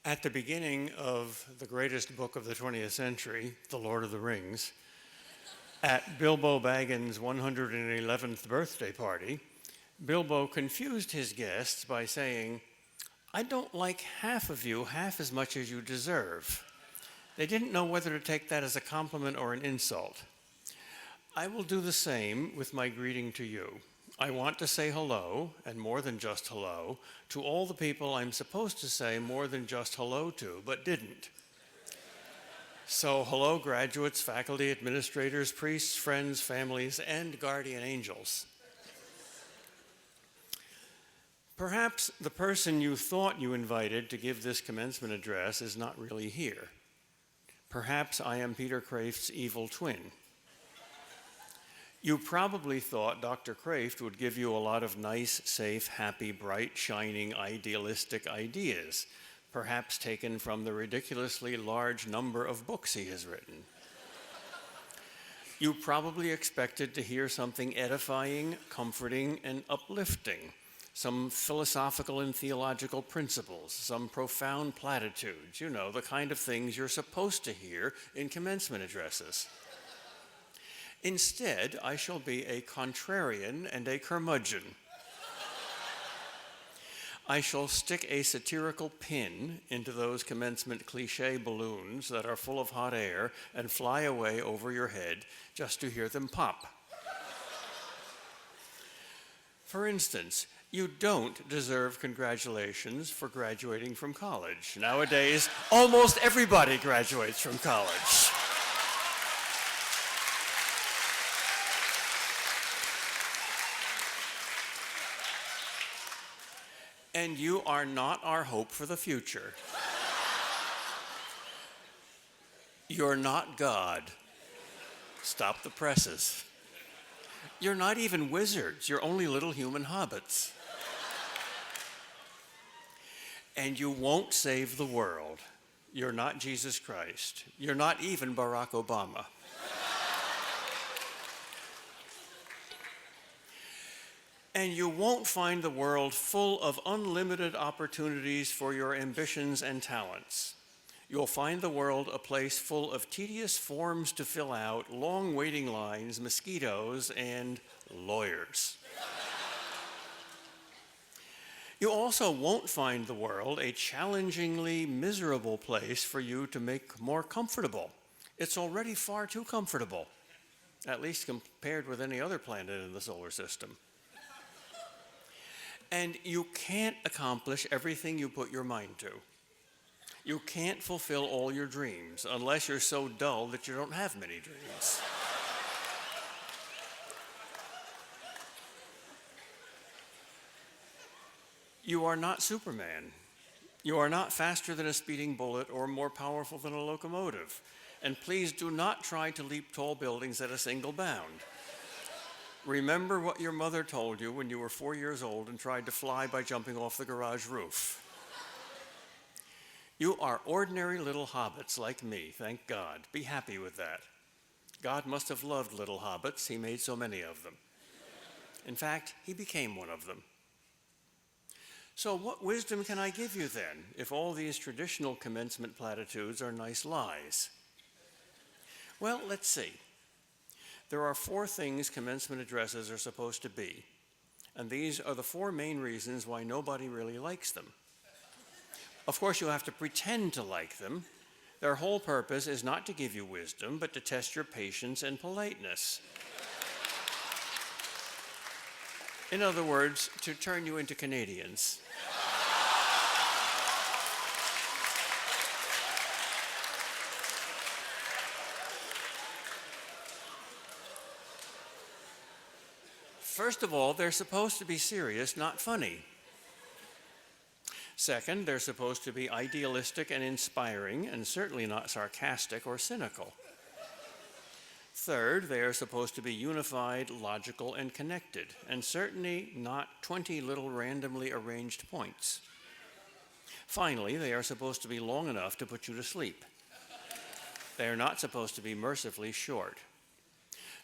At the beginning of the greatest book of the 20th century, The Lord of the Rings, at Bilbo Baggins' 111th birthday party, Bilbo confused his guests by saying, "I don't like half of you half as much as you deserve." They didn't know whether to take that as a compliment or an insult. I will do the same with my greeting to you. I want to say hello, and more than just hello, to all the people I'm supposed to say more than just hello to, but didn't. So hello, graduates, faculty, administrators, priests, friends, families, and guardian angels. Perhaps the person you thought you invited to give this commencement address is not really here. Perhaps I am Peter Kreeft's evil twin. You probably thought Dr. Kreeft would give you a lot of nice, safe, happy, bright, shining, idealistic ideas, perhaps taken from the ridiculously large number of books he has written. You probably expected to hear something edifying, comforting, and uplifting, some philosophical and theological principles, some profound platitudes, you know, the kind of things you're supposed to hear in commencement addresses. Instead, I shall be a contrarian and a curmudgeon. I shall stick a satirical pin into those commencement cliché balloons that are full of hot air and fly away over your head just to hear them pop. For instance, you don't deserve congratulations for graduating from college. Nowadays, almost everybody graduates from college. And you are not our hope for the future. You're not God. Stop the presses. You're not even wizards. You're only little human hobbits. And you won't save the world. You're not Jesus Christ. You're not even Barack Obama. And you won't find the world full of unlimited opportunities for your ambitions and talents. You'll find the world a place full of tedious forms to fill out, long waiting lines, mosquitoes, and lawyers. You also won't find the world a challengingly miserable place for you to make more comfortable. It's already far too comfortable, at least compared with any other planet in the solar system. And you can't accomplish everything you put your mind to. You can't fulfill all your dreams unless you're so dull that you don't have many dreams. You are not Superman. You are not faster than a speeding bullet or more powerful than a locomotive. And please do not try to leap tall buildings at a single bound. Remember what your mother told you when you were 4 years old and tried to fly by jumping off the garage roof. You are ordinary little hobbits like me, thank God. Be happy with that. God must have loved little hobbits. He made so many of them. In fact, he became one of them. So what wisdom can I give you then, if all these traditional commencement platitudes are nice lies? Well, let's see. There are 4 things commencement addresses are supposed to be, and these are the 4 main reasons why nobody really likes them. Of course, you have to pretend to like them. Their whole purpose is not to give you wisdom, but to test your patience and politeness. In other words, to turn you into Canadians. First of all, they're supposed to be serious, not funny. Second, they're supposed to be idealistic and inspiring, and certainly not sarcastic or cynical. Third, they are supposed to be unified, logical, and connected, and certainly not 20 little randomly arranged points. Finally, they are supposed to be long enough to put you to sleep. They are not supposed to be mercifully short.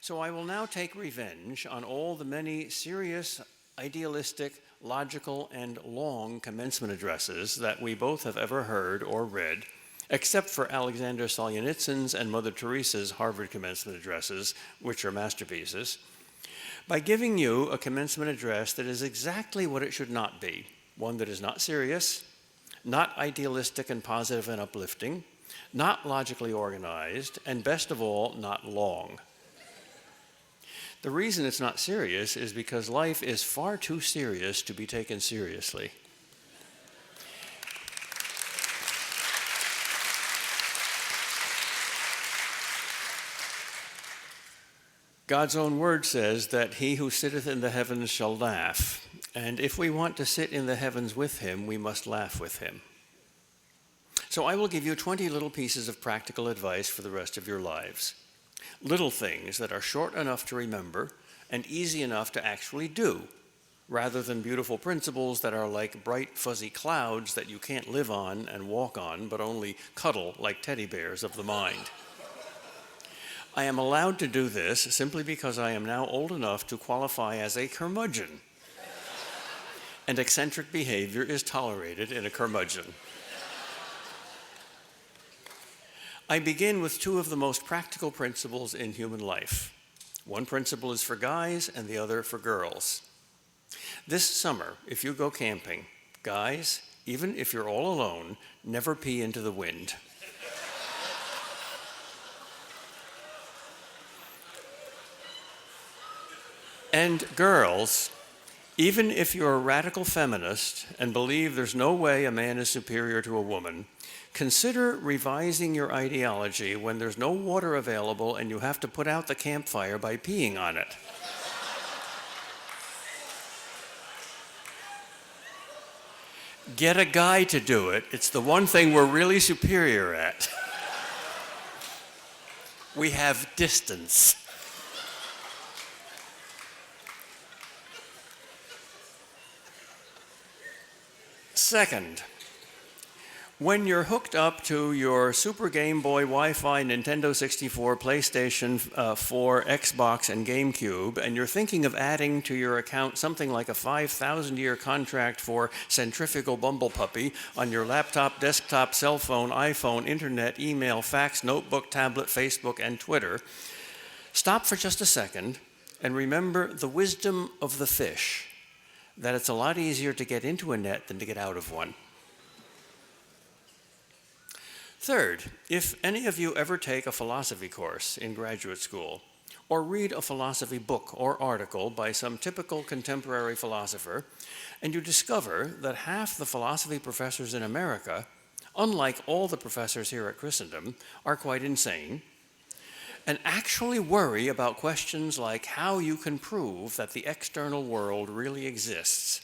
So I will now take revenge on all the many serious, idealistic, logical, and long commencement addresses that we both have ever heard or read, except for Alexander Solzhenitsyn's and Mother Teresa's Harvard commencement addresses, which are masterpieces, by giving you a commencement address that is exactly what it should not be, one that is not serious, not idealistic and positive and uplifting, not logically organized, and best of all, not long. The reason it's not serious is because life is far too serious to be taken seriously. God's own word says that he who sitteth in the heavens shall laugh, and if we want to sit in the heavens with him, we must laugh with him. So I will give you 20 little pieces of practical advice for the rest of your lives. Little things that are short enough to remember and easy enough to actually do, rather than beautiful principles that are like bright fuzzy clouds that you can't live on and walk on, but only cuddle like teddy bears of the mind. I am allowed to do this simply because I am now old enough to qualify as a curmudgeon, and eccentric behavior is tolerated in a curmudgeon. I begin with two of the most practical principles in human life. One principle is for guys and the other for girls. This summer, if you go camping, guys, even if you're all alone, never pee into the wind. And girls, even if you're a radical feminist and believe there's no way a man is superior to a woman, consider revising your ideology when there's no water available and you have to put out the campfire by peeing on it. Get a guy to do it. It's the one thing we're really superior at. We have distance. Second, when you're hooked up to your Super Game Boy, Wi-Fi, Nintendo 64, PlayStation 4, Xbox, and GameCube, and you're thinking of adding to your account something like a 5,000-year contract for centrifugal bumblepuppy on your laptop, desktop, cell phone, iPhone, internet, email, fax, notebook, tablet, Facebook, and Twitter, stop for just a second and remember the wisdom of the fish, that it's a lot easier to get into a net than to get out of one. Third, if any of you ever take a philosophy course in graduate school, or read a philosophy book or article by some typical contemporary philosopher, and you discover that half the philosophy professors in America, unlike all the professors here at Christendom, are quite insane, and actually worry about questions like how you can prove that the external world really exists,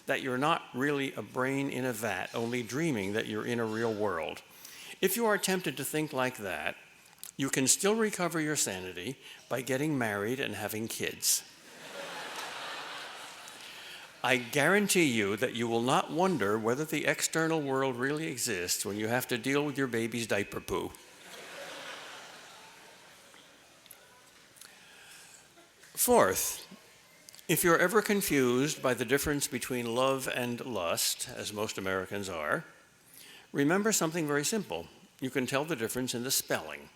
that you're not really a brain in a vat, only dreaming that you're in a real world. If you are tempted to think like that, you can still recover your sanity by getting married and having kids. I guarantee you that you will not wonder whether the external world really exists when you have to deal with your baby's diaper poo. Fourth, if you're ever confused by the difference between love and lust, as most Americans are, remember something very simple. You can tell the difference in the spelling.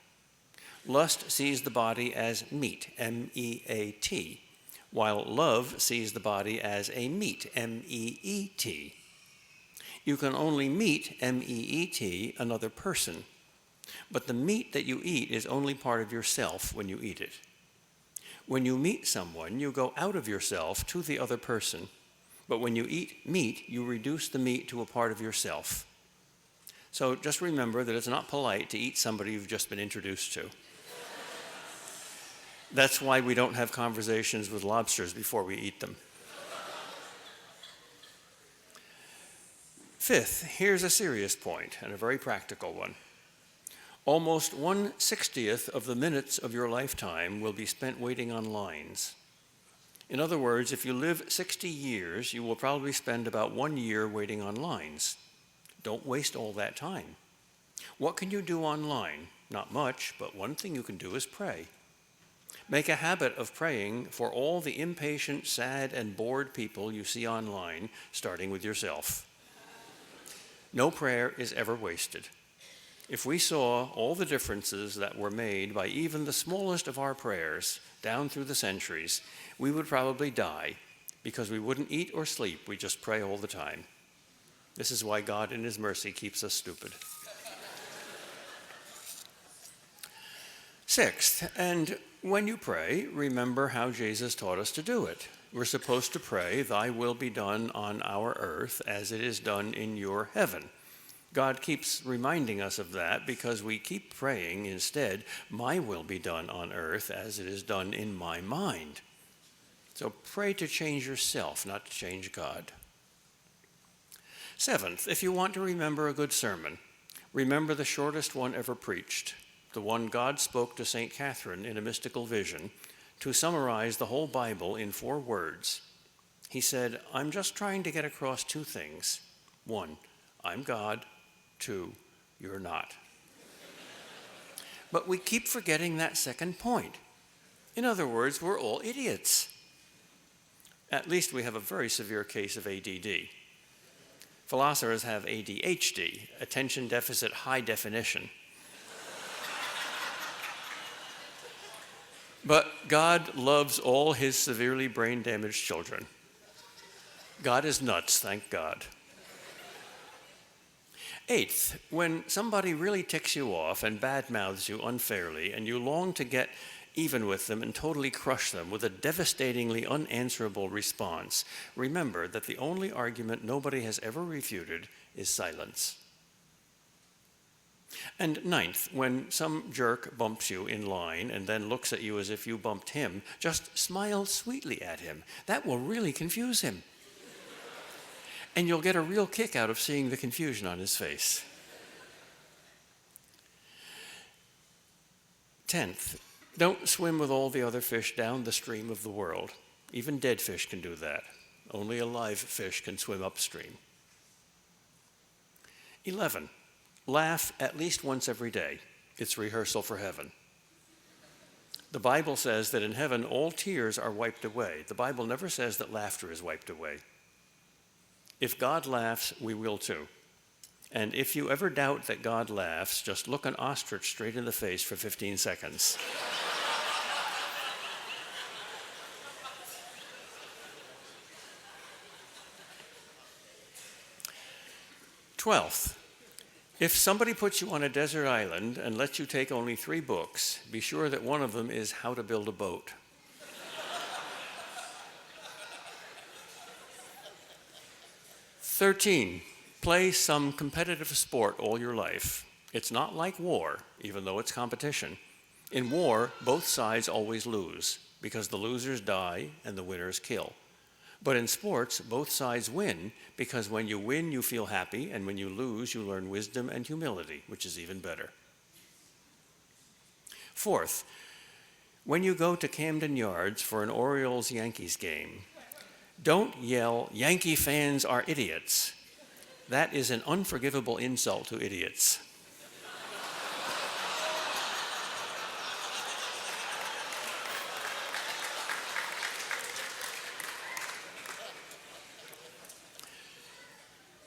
Lust sees the body as meat, M-E-A-T, while love sees the body as a meat, M-E-E-T. You can only meet, M-E-E-T, another person, but the meat that you eat is only part of yourself when you eat it. When you meet someone, you go out of yourself to the other person, but when you eat meat, you reduce the meat to a part of yourself. So just remember that it's not polite to eat somebody you've just been introduced to. That's why we don't have conversations with lobsters before we eat them. Fifth, here's a serious point and a very practical one. Almost 1/60th of the minutes of your lifetime will be spent waiting on lines. In other words, if you live 60 years, you will probably spend about 1 year waiting on lines. Don't waste all that time. What can you do online? Not much, but one thing you can do is pray. Make a habit of praying for all the impatient, sad, and bored people you see online, starting with yourself. No prayer is ever wasted. If we saw all the differences that were made by even the smallest of our prayers down through the centuries, we would probably die because we wouldn't eat or sleep. We just pray all the time. This is why God in his mercy keeps us stupid. Sixth, and when you pray, remember how Jesus taught us to do it. We're supposed to pray, "Thy will be done on our earth as it is done in your heaven." God keeps reminding us of that because we keep praying instead, "My will be done on earth as it is done in my mind." So pray to change yourself, not to change God. Seventh, if you want to remember a good sermon, remember the shortest one ever preached, the one God spoke to St. Catherine in a mystical vision to summarize the whole Bible in 4 words. He said, "I'm just trying to get across 2 things. 1, I'm God. 2, you're not." But we keep forgetting that second point. In other words, we're all idiots. At least we have a very severe case of ADD. Philosophers have ADHD, attention deficit high definition. But God loves all his severely brain-damaged children. God is nuts, thank God. Eighth, when somebody really ticks you off and badmouths you unfairly, and you long to get even with them and totally crush them with a devastatingly unanswerable response, remember that the only argument nobody has ever refuted is silence. And ninth, when some jerk bumps you in line and then looks at you as if you bumped him, just smile sweetly at him. That will really confuse him. And you'll get a real kick out of seeing the confusion on his face. 10th, don't swim with all the other fish down the stream of the world. Even dead fish can do that. Only a live fish can swim upstream. 11, laugh at least once every day. It's rehearsal for heaven. The Bible says that in heaven all tears are wiped away. The Bible never says that laughter is wiped away. If God laughs, we will too. And if you ever doubt that God laughs, just look an ostrich straight in the face for 15 seconds. Twelfth, if somebody puts you on a desert island and lets you take only 3 books, be sure that one of them is How to Build a Boat. 13, play some competitive sport all your life. It's not like war, even though it's competition. In war, both sides always lose, because the losers die and the winners kill. But in sports, both sides win, because when you win, you feel happy, and when you lose, you learn wisdom and humility, which is even better. Fourth, when you go to Camden Yards for an Orioles-Yankees game, don't yell, "Yankee fans are idiots." That is an unforgivable insult to idiots.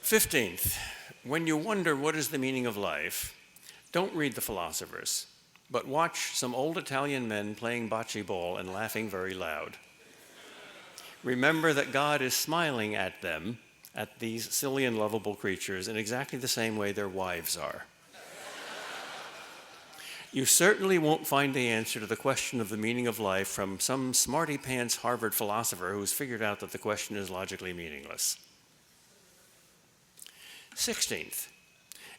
"15th, when you wonder what is the meaning of life, don't read the philosophers, but watch some old Italian men playing bocce ball and laughing very loud. Remember that God is smiling at them, at these silly and lovable creatures, in exactly the same way their wives are. You certainly won't find the answer to the question of the meaning of life from some smarty-pants Harvard philosopher who's figured out that the question is logically meaningless. 16th,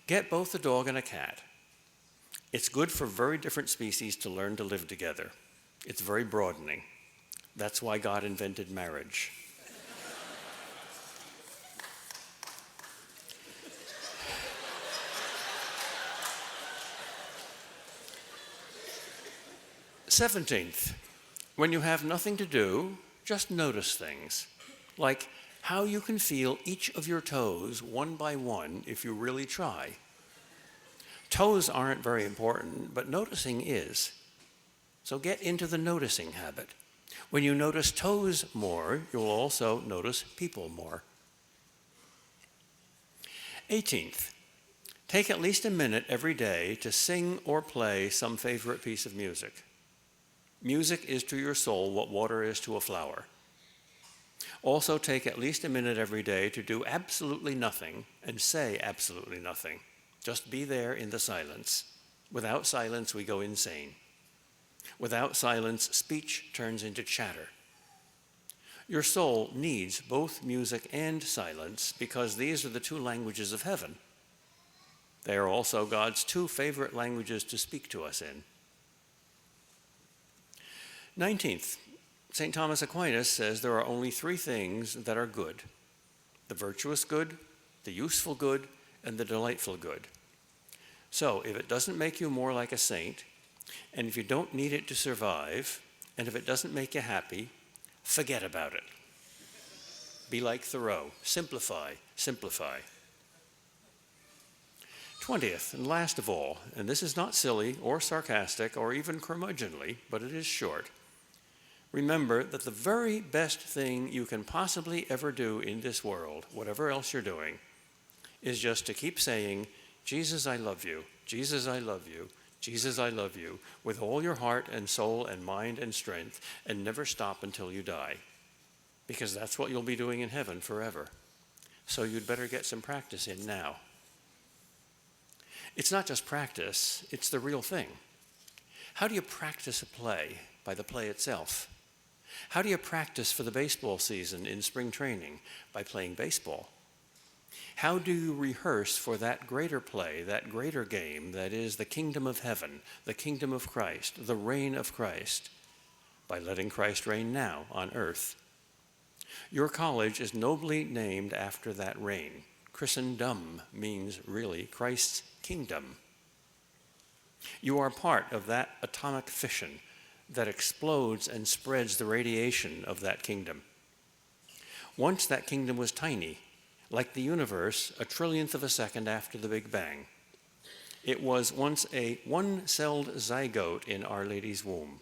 get both a dog and a cat. It's good for very different species to learn to live together. It's very broadening. That's why God invented marriage. "17th, when you have nothing to do, just notice things, like how you can feel each of your toes one by one if you really try. Toes aren't very important, but noticing is. So get into the noticing habit. When you notice toes more, you'll also notice people more. 18th, take at least a minute every day to sing or play some favorite piece of music. Music is to your soul what water is to a flower. Also take at least a minute every day to do absolutely nothing and say absolutely nothing. Just be there in the silence. Without silence, we go insane. Without silence, speech turns into chatter. Your soul needs both music and silence because these are the two languages of heaven. They are also God's two favorite languages to speak to us in. 19th, St. Thomas Aquinas says there are only three things that are good: the virtuous good, the useful good, and the delightful good. So if it doesn't make you more like a saint, and if you don't need it to survive, and if it doesn't make you happy, forget about it. Be like Thoreau. Simplify, simplify. 20th, and last of all, and this is not silly or sarcastic or even curmudgeonly, but it is short. Remember that the very best thing you can possibly ever do in this world, whatever else you're doing, is just to keep saying, Jesus, I love you. Jesus, I love you. Jesus, I love you, with all your heart and soul and mind and strength, and never stop until you die. Because that's what you'll be doing in heaven forever. So you'd better get some practice in now. It's not just practice, it's the real thing. How do you practice a play? By the play itself. How do you practice for the baseball season in spring training? By playing baseball. How do you rehearse for that greater play, that greater game, that is the kingdom of heaven, the kingdom of Christ, the reign of Christ? By letting Christ reign now on earth. Your college is nobly named after that reign. Christendom means really Christ's kingdom. You are part of that atomic fission that explodes and spreads the radiation of that kingdom. Once that kingdom was tiny, like the universe, a trillionth of a second after the Big Bang. It was once a one-celled zygote in Our Lady's womb.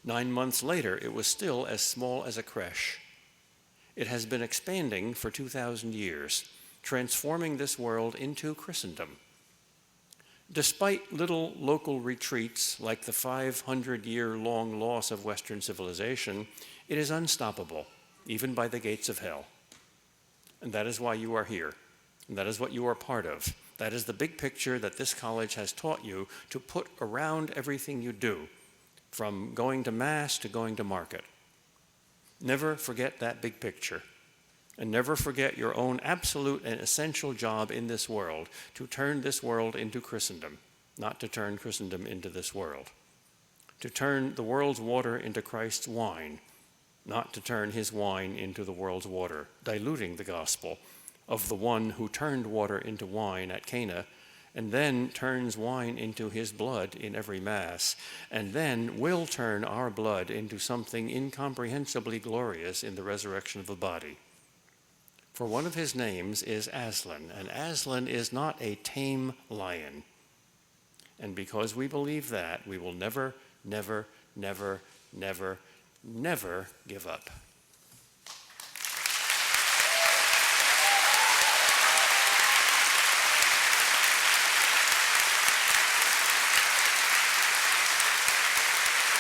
9 months later, it was still as small as a creche. It has been expanding for 2,000 years, transforming this world into Christendom. Despite little local retreats like the 500-year-long loss of Western civilization, it is unstoppable, even by the gates of hell. And that is why you are here. And that is what you are part of. That is the big picture that this college has taught you to put around everything you do, from going to Mass to going to market. Never forget that big picture. And never forget your own absolute and essential job in this world, to turn this world into Christendom, not to turn Christendom into this world. To turn the world's water into Christ's wine, not to turn his wine into the world's water, diluting the gospel of the one who turned water into wine at Cana, and then turns wine into his blood in every Mass, and then will turn our blood into something incomprehensibly glorious in the resurrection of the body. For one of his names is Aslan, and Aslan is not a tame lion. And because we believe that, we will never, never, never, never, never give up.